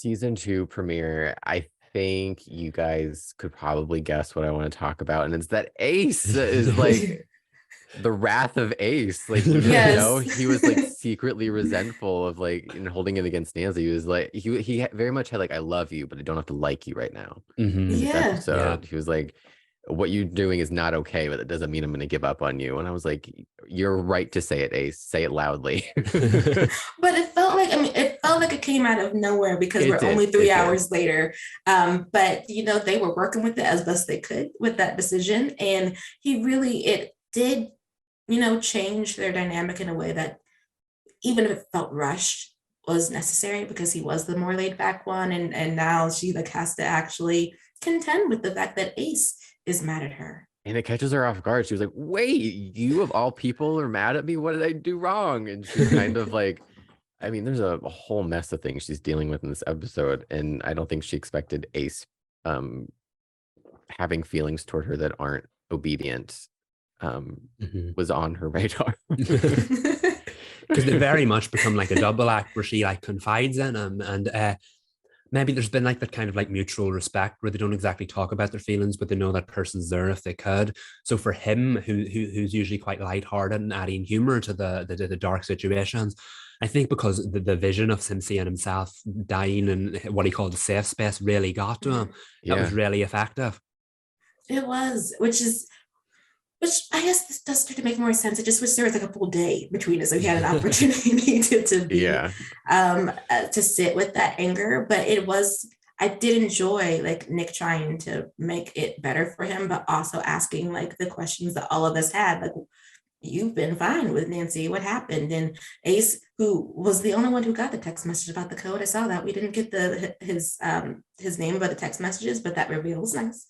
season 2 premiere, I think you guys could probably guess what I want to talk about, and it's that Ace is like the wrath of Ace. Like, even though Yes. he was like secretly resentful of like holding it against Nancy, he was like he very much had like, I love you, but I don't have to like you right now. In this Yeah. Yeah. episode, he was like, what you're doing is not okay, but it doesn't mean I'm going to give up on you. And I was like, you're right to say it, Ace. Say it loudly. But it felt like, I mean, it felt like it came out of nowhere because It we're did, only it 3 did. hours later. But they were working with it as best they could with that decision. And it did, change their dynamic in a way that, even if it felt rushed, was necessary, because he was the more laid back one. And now she like has to actually contend with the fact that Ace is mad at her. And it catches her off guard. She was like, wait, you of all people are mad at me? What did I do wrong? And she's kind of like, I mean, there's a whole mess of things she's dealing with in this episode. And I don't think she expected Ace having feelings toward her that aren't obedient was on her radar. Because they very much become like a double act where she like confides in him, and maybe there's been like that kind of like mutual respect where they don't exactly talk about their feelings, but they know that person's there if they could. So for him, who's usually quite lighthearted and adding humor to the dark situations, I think because the vision of him seeing himself dying in what he called a safe space really got to him. That was really effective. It was, which I guess this does start to make more sense. I just wish there was like a full day between us, so he had an opportunity to be, to sit with that anger. But I did enjoy like Nick trying to make it better for him, but also asking like the questions that all of us had, like, you've been fine with Nancy, what happened? And Ace, who was the only one who got the text message about the code, I saw that we didn't get his name by the text messages, but that reveal was nice.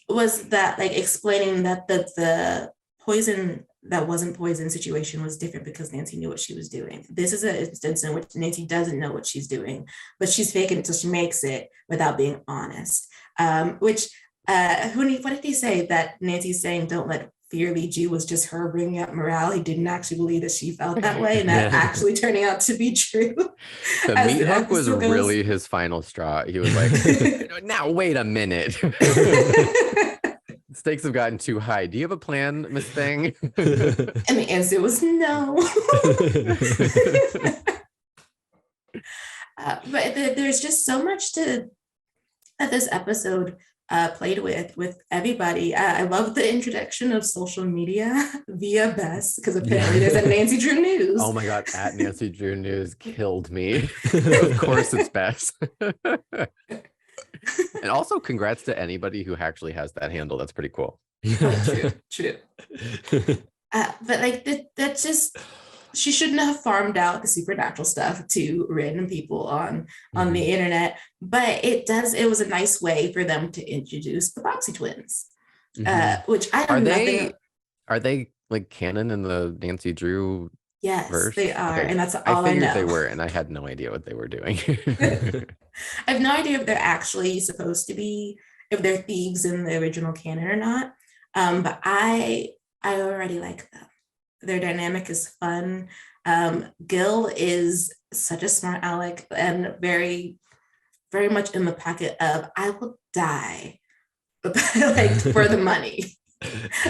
Was that like explaining that the poison that wasn't poison situation was different because Nancy knew what she was doing. This is an instance in which Nancy doesn't know what she's doing, but she's faking it until she makes it without being honest. What did he say that Nancy's saying, don't let fear lead you, was just her bringing up morale? He didn't actually believe that she felt that way, and that actually turning out to be true. The meat hook was really his final straw. He was like, now wait a minute. Stakes have gotten too high. Do you have a plan, Miss Thing? And the answer was no. But there's just so much that this episode played with everybody. I love the introduction of social media via Bess, because apparently there's a Nancy Drew News. Oh my God, at Nancy Drew News killed me. Of course it's Bess. And also congrats to anybody who actually has that handle. That's pretty cool. True. But like that just, she shouldn't have farmed out the supernatural stuff to random people on the internet, but it was a nice way for them to introduce the Boxy twins, which I don't know. Are they like canon in the Nancy Drew Yes, verse? they are, okay. And that's all I figured know. They were, and I had no idea what they were doing. I have no idea if they're actually supposed to be, if they're thieves in the original canon or not. But I already like them. Their dynamic is fun. Gil is such a smart aleck and very, very much in the pocket of, I will die, like, for the money.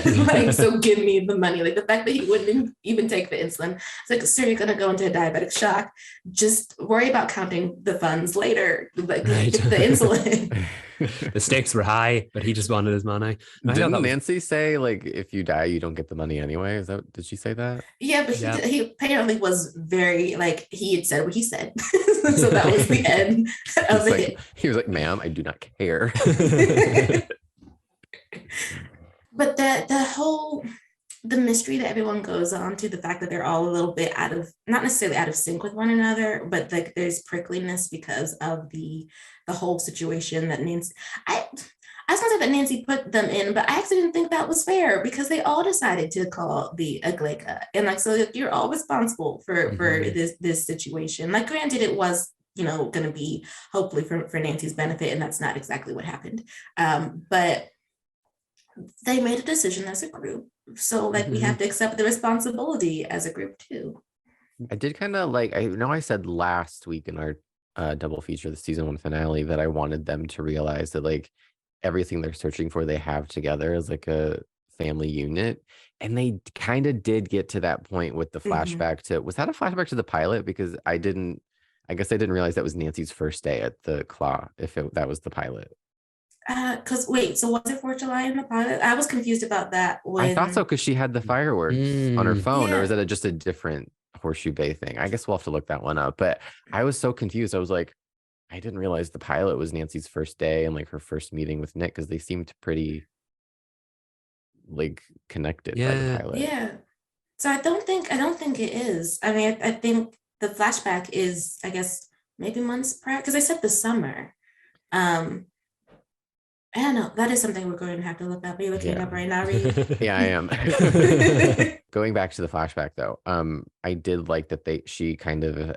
Like, so give me the money. Like the fact that he wouldn't even take the insulin. It's like, sir, you're gonna go into a diabetic shock. Just worry about counting the funds later. Like, right. The insulin. The stakes were high, but he just wanted his money. Didn't Nancy say like, if you die, you don't get the money anyway? Did she say that? Yeah, but he apparently was very, like, he had said what he said. So that was the end of it. Like, he was like, ma'am, I do not care. But the mystery that everyone goes on to, the fact that they're all a little bit not necessarily out of sync with one another, but like there's prickliness because of the whole situation that Nancy, I was gonna say that Nancy put them in, but I actually didn't think that was fair, because they all decided to call the Agleka, and like, so you're all responsible for this situation. Like, granted, it was going to be hopefully for Nancy's benefit, and that's not exactly what happened. But they made a decision as a group, so like we have to accept the responsibility as a group too. I did kind of like, I know I said last week in our double feature, the season 1 finale, that I wanted them to realize that like everything they're searching for they have together as like a family unit. And they kind of did get to that point with the Mhm. flashback to, was that a flashback to the pilot? Because I guess I didn't realize that was Nancy's first day at the Claw, if that was the pilot. Because wait, so was it 4th of July in the pilot? I was confused about that I thought so when. because she had the fireworks on her Mm. phone, or is Yeah. that just a different Horseshoe Bay thing? I guess we'll have to look that one up. But I was so confused. I was like, I didn't realize the pilot was Nancy's first day and like her first meeting with Nick, because they seemed pretty like connected by the Yeah. pilot. Yeah. So I don't think it is. I mean, I think the flashback is, I guess, maybe months prior, because I said the summer. Um, I don't know. That is something we're going to have to look up. Are you looking Yeah. up right now, Reed? Yeah, I am. Going back to the flashback though, I did like that she kind of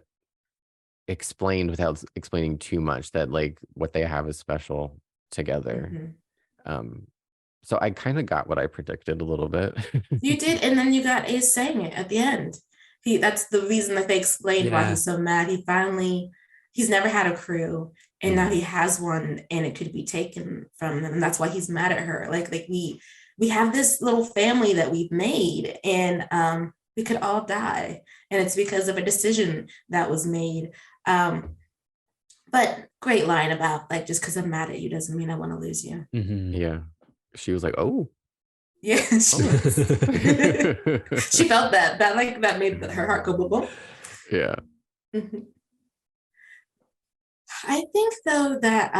explained without explaining too much that like what they have is special together. Mhm. Um, so I kind of got what I predicted a little bit. You did, and then you got Ace saying it at the end. That's the reason that they explained why Yeah. he's so mad. He's never had a crew, and now he has one, and it could be taken from him. And that's why he's mad at her. Like we have this little family that we've made, and we could all die, and it's because of a decision that was made. Um, but great line about like, just because I'm mad at you doesn't mean I want to lose you. Mhm. Yeah. She was like, oh, Yeah, she oh. was. She felt that like that made her heart go boom boom. Yeah. Mhm. I think though that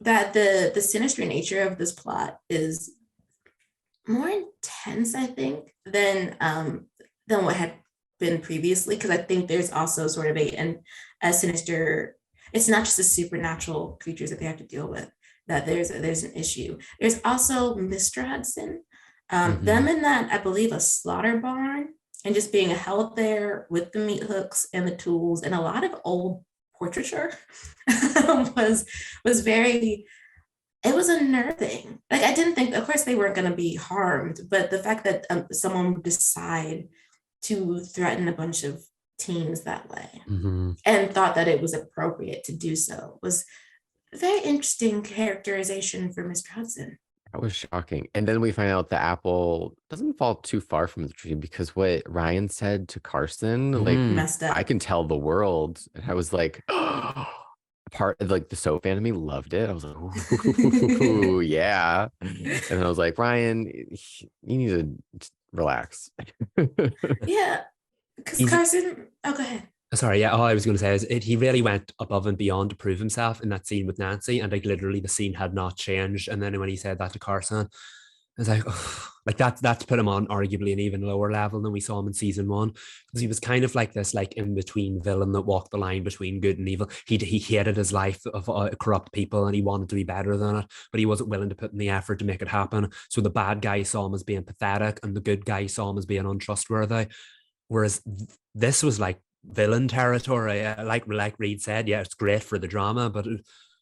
that the sinister nature of this plot is more intense, I think, than what had been previously, because I think there's also sort of a sinister. It's not just the supernatural creatures that they have to deal with. That there's an issue. There's also Mr. Hudson, them Mhm. in that, I believe, a slaughter barn, and just being held there with the meat hooks and the tools and a lot of old portraiture was was very, it was unnerving. Like, I didn't think, of course, they weren't going to be harmed, but the fact that someone would decide to threaten a bunch of teens that way Mhm. and thought that it was appropriate to do so was a very interesting characterization for Mr. Hudson. That was shocking. And then we find out the apple doesn't fall too far from the tree, because what Ryan said to Carson, like, Mhm. Messed I up. can tell the world. And I was like, part of like the soap fan of me loved it. I was like, ooh, yeah. And then I was like, Ryan, you need to just relax. Yeah, because He's Carson. Oh, go ahead. sorry. Yeah. All I was going to say is he really went above and beyond to prove himself in that scene with Nancy, and like literally the scene had not changed. And then when he said that to Carson, I was like, oh, like that's put him on arguably an even lower level than we saw him in season 1, because he was kind of like this like in between villain that walked the line between good and evil. He hated his life of corrupt people, and he wanted to be better than it, but he wasn't willing to put in the effort to make it happen. So the bad guy saw him as being pathetic, and the good guy saw him as being untrustworthy. Whereas this was like villain territory. Like Reed said, yeah, it's great for the drama, but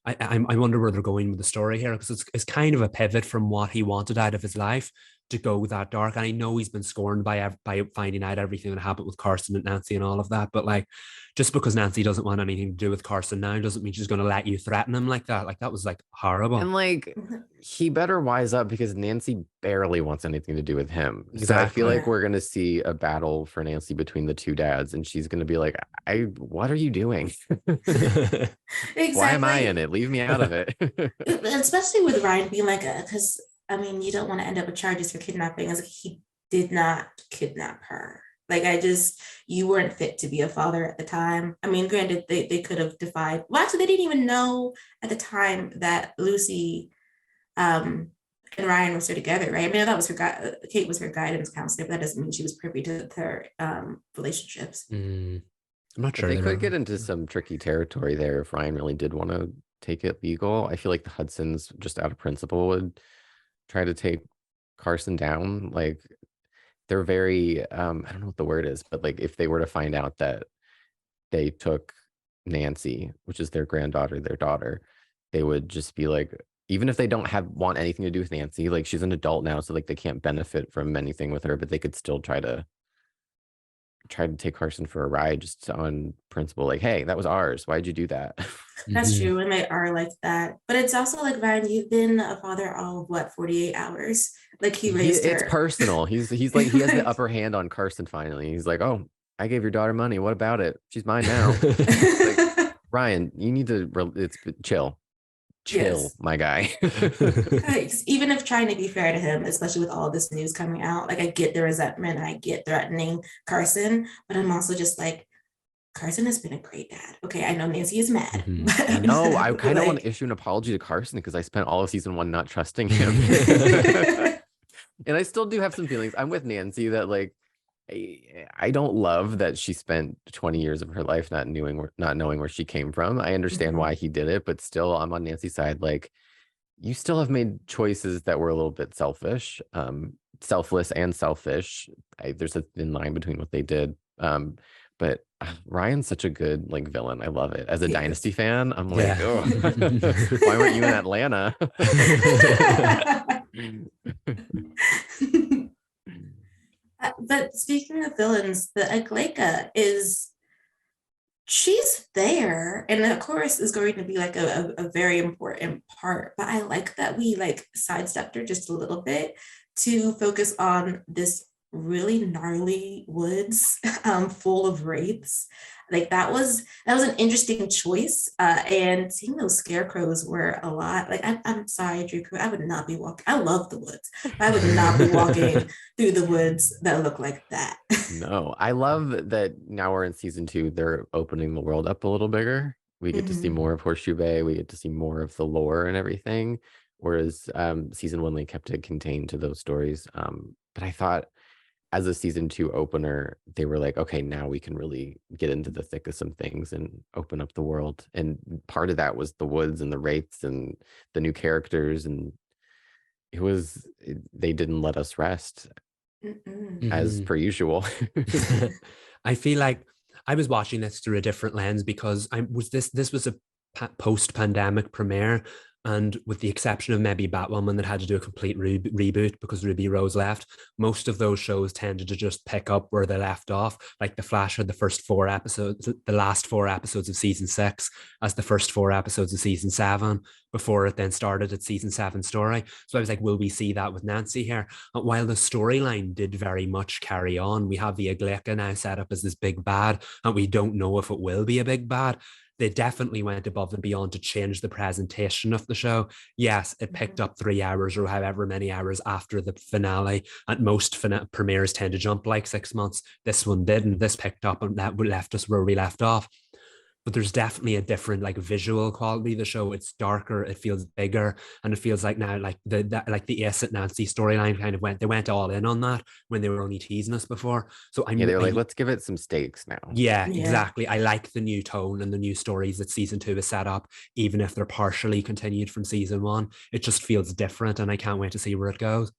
I wonder where they're going with the story here, because it's kind of a pivot from what he wanted out of his life to go that dark. And I know he's been scorned by finding out everything that happened with Carson and Nancy and all of that. But like, just because Nancy doesn't want anything to do with Carson now doesn't mean she's going to let you threaten him like that. Like that was like horrible. And like, he better wise up, because Nancy barely wants anything to do with him. So I feel Exactly. like Yeah. we're gonna see a battle for Nancy between the two dads, and she's gonna be like, what are you doing? Why am I in Exactly. it? Leave me out of it. Especially with Ryan being like, because I mean, you don't want to end up with charges for kidnapping. As like, he did not kidnap her. Like, you weren't fit to be a father at the time. I mean, granted, they could have defied. Well, actually, they didn't even know at the time that Lucy um, and Ryan were still together, right? I mean, that was Kate was her guidance counselor, but that doesn't mean she was privy to their relationships. I'm not But sure they they could get were. into some tricky territory there if Ryan really did want to take it legal. I feel like the Hudsons, just out of principle, would try to take Carson down. Like, they're very I don't know what the word is, but like if they were to find out that they took Nancy, which is their granddaughter, their daughter, they would just be like, even if they don't want anything to do with Nancy, like she's an adult now, so like they can't benefit from anything with her, but they could still try to tried to take Carson for a ride just on principle, like, hey, that was ours. Why'd you do that? That's true, and they are like that. But it's also like, Ryan, you've been a father all of what, 48 hours? Like he raised It's her. personal. He's like, he has the upper hand on Carson finally. He's like, oh, I gave your daughter money. What about it? She's mine now. Like, Ryan, you need to it's chill. Yes. My guy. Even if trying to be fair to him, especially with all this news coming out, like I get the resentment, I get threatening Carson, but I'm also just like, Carson has been a great dad. Okay, I know Nancy is mad. I know. I kind of like, want to issue an apology to Carson because I spent all of season 1 not trusting him. And I still do have some feelings. I'm with Nancy that like I don't love that she spent 20 years of her life not knowing where she came from. I understand why he did it, but still I'm on Nancy's side. Like, you still have made choices that were a little bit selfish, selfless and selfish. There's a thin line between what they did. But Ryan's such a good like villain. I love it. As a Dynasty fan, I'm like, oh, why weren't you in Atlanta? But speaking of villains, the Agleka she's there, and of course is going to be like a very important part, but I like that we like sidestepped her just a little bit to focus on this really gnarly woods full of wraiths. Like that was an interesting choice, and seeing those scarecrows were a lot. Like I'm sorry, Drew, I would not be walking. I love the woods, but I would not be walking through the woods that look like that. No, I love that now we're in season 2. They're opening the world up a little bigger. We get to see more of Horseshoe Bay. We get to see more of the lore and everything. Whereas season 1, they kept it contained to those stories. But I thought as a season 2 opener, they were like, okay, now we can really get into the thick of some things and open up the world. And part of that was the woods and the wraiths and the new characters. And they didn't let us rest as per usual. I feel like I was watching this through a different lens because this was a post-pandemic premiere, and with the exception of maybe Batwoman that had to do a complete reboot because Ruby Rose left, most of those shows tended to just pick up where they left off. Like The Flash had the last 4 episodes of season 6 as the first 4 episodes of season 7 before it then started at season 7 story. So I was like, will we see that with Nancy here? And while the storyline did very much carry on, we have the Agleka now set up as this big bad, and we don't know if it will be a big bad. They definitely went above and beyond to change the presentation of the show. Yes, it picked up 3 hours or however many hours after the finale. And most premieres tend to jump like 6 months. This one didn't. This picked up and that left us where we left off. But there's definitely a different like visual quality of the show. It's darker, it feels bigger, and it feels like now like the Ace at Nancy storyline kind of went all in on that when they were only teasing us before. So they were like, let's give it some stakes now. Yeah, exactly. I like the new tone and the new stories that season 2 is set up, even if they're partially continued from season 1. It just feels different, and I can't wait to see where it goes.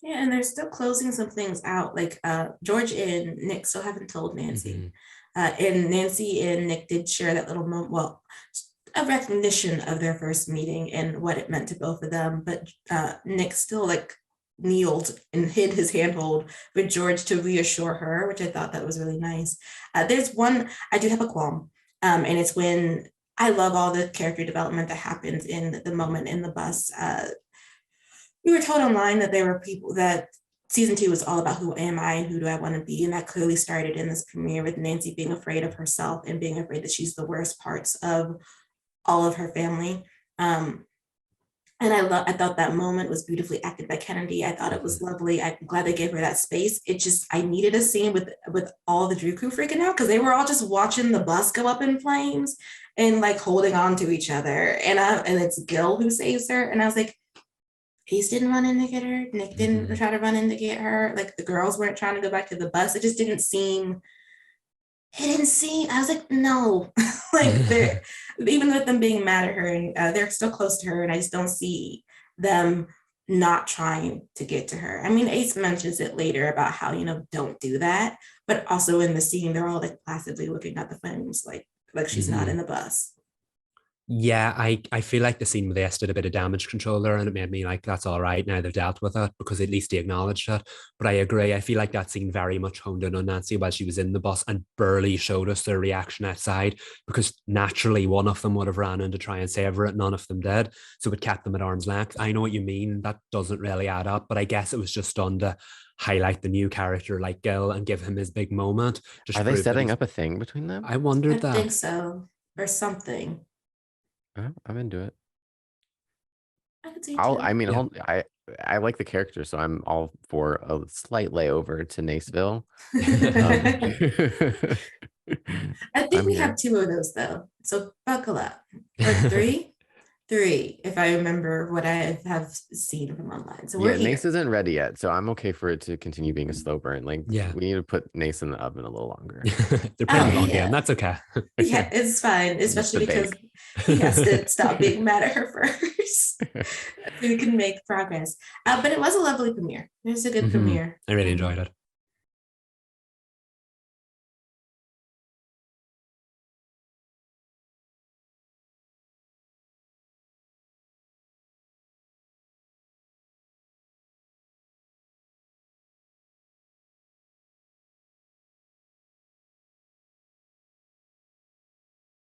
Yeah, and they're still closing some things out. Like George and Nick still haven't told Nancy. And Nancy and Nick did share that little moment, well, a recognition of their first meeting and what it meant to both of them. But Nick still like kneeled and hid his handhold with George to reassure her, which I thought that was really nice. There's one, I do have a qualm, and it's when I love all the character development that happens in the moment in the bus. We were told online that there were people that season 2 was all about who am I and who do I want to be. And that clearly started in this premiere with Nancy being afraid of herself and being afraid that she's the worst parts of all of her family. And I thought that moment was beautifully acted by Kennedy. I thought it was lovely. I'm glad they gave her that space. I needed a scene with all the Drew crew freaking out because they were all just watching the bus go up in flames and like holding on to each other. And it's Gil who saves her. And I was like, Ace didn't run in to get her. Nick didn't try to run in to get her. Like the girls weren't trying to go back to the bus. It just didn't seem. I was like, no, like they're even with them being mad at her and they're still close to her, and I just don't see them not trying to get to her. I mean, Ace mentions it later about how don't do that, but also in the scene they're all like placidly looking at the flames, like she's not in the bus. Yeah, I feel like the scene with S did a bit of damage control there, and it made me like, that's all right. Now they've dealt with it because at least he acknowledged it. But I agree. I feel like that scene very much honed in on Nancy while she was in the bus and barely showed us their reaction outside, because naturally one of them would have ran in to try and save her. None of them did. So it kept them at arm's length. I know what you mean. That doesn't really add up, but I guess it was just done to highlight the new character like Gil and give him his big moment. Just Are they setting up a thing between them? I wondered that. I think so, or something. I'm into it. I could see I mean, I like the character, so I'm all for a slight layover to Naceville. I think we have 2 of those though, so buckle up. Or 3. 3, if I remember what I have seen from online. So we're here. Nace isn't ready yet, so I'm okay for it to continue being a slow burn. Like, we need to put Nace in the oven a little longer. They're playing long game. That's okay. Yeah, it's fine, especially because he has to stop being mad at her first. So we can make progress. But it was a lovely premiere. It was a good premiere. I really enjoyed it.